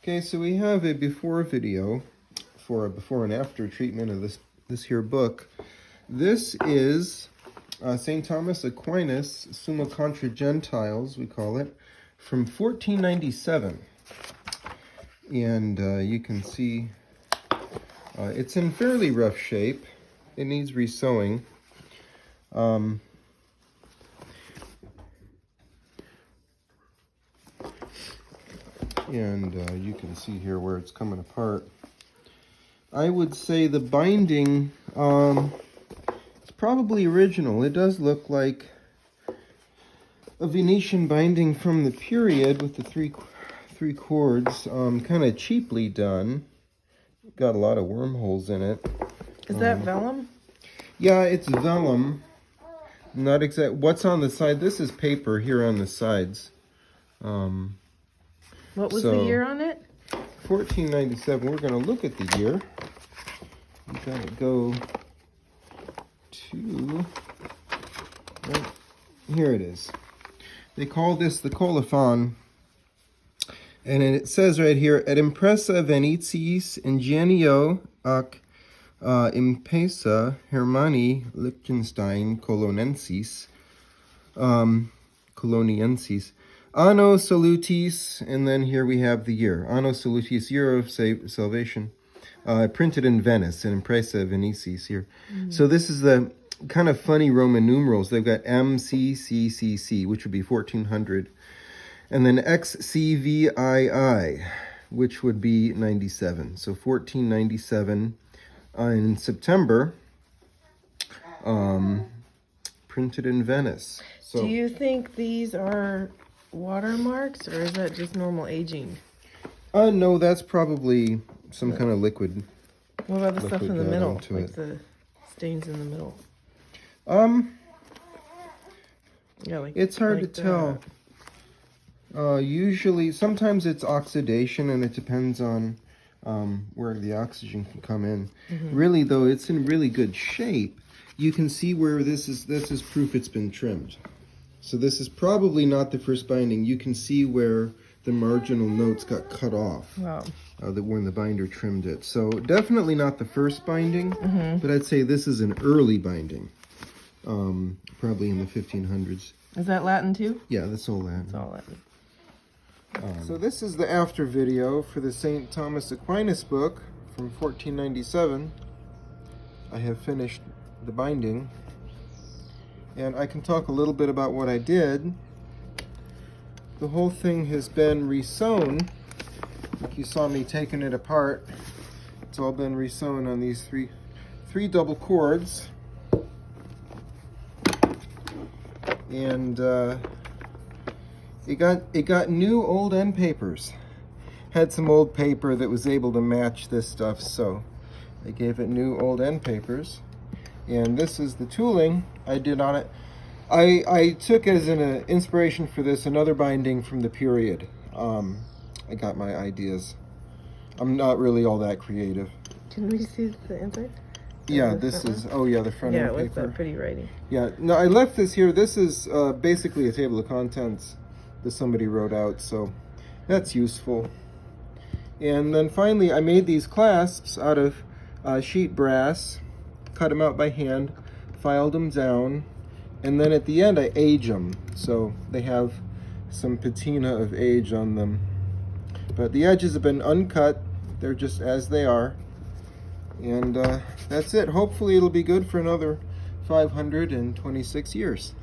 Okay, so we have a before video for a before and after treatment of this here book. This is St. Thomas Aquinas, Summa Contra Gentiles, we call it, from 1497. And you can see it's in fairly rough shape. It needs resewing. And you can see here where it's coming apart. I would say the binding is probably original. It does look like a Venetian binding from the period with the three cords, kind of cheaply done. Got a lot of wormholes in it. Is that vellum? Yeah, it's vellum. Not exact. What's on the side? This is paper here on the sides. What was the year on it? 1497. We're going to look at the year. We've got to go to... Right, here it is. They call this the colophon. And it says right here, et impressa Venetiis ingenio ac impesa Hermanni Liechtenstein coloniensis, Anno Salutis, and then here we have the year. Anno Salutis, year of salvation, printed in Venice, and Impressa Venetiis here. So this is the kind of funny Roman numerals. They've got MCCCC, which would be 1400, and then XCVII, which would be 97. So 1497 in September, printed in Venice. So, do you think these are watermarks, or is that just normal aging? No, that's probably some kind of liquid. What about the stuff in the middle, like it. the stains in the middle? Yeah, like It's hard like to tell. Usually, sometimes it's oxidation, and it depends on where the oxygen can come in. Really, though, it's in really good shape. You can see where this is proof it's been trimmed. So this is probably not the first binding. You can see where the marginal notes got cut off. Wow. When the binder trimmed it. So definitely not the first binding, but I'd say this is an early binding. Probably in the 1500s. Is that Latin too? Yeah, that's all Latin. It's all Latin. So this is the after video for the St. Thomas Aquinas book from 1497. I have finished the binding. And I can talk a little bit about what I did. The whole thing has been resewn. Like you saw me taking it apart. It's all been resewn on these three double cords. And it got new old end papers. Had some old paper that was able to match this stuff, so I gave it new old end papers. And this is the tooling I did on it. I took as an inspiration for this another binding from the period. I got my ideas. I'm not really all that creative. Can we see the inside? Yeah, this is, oh yeah, the front end paper. Yeah, with that pretty writing. Yeah, no, I left this here. This is basically a table of contents that somebody wrote out, so that's useful. And then finally, I made these clasps out of sheet brass, cut them out by hand, filed them down, and then at the end I age them, so they have some patina of age on them. But the edges have been uncut, they're just as they are. And that's it. Hopefully it'll be good for another 526 years.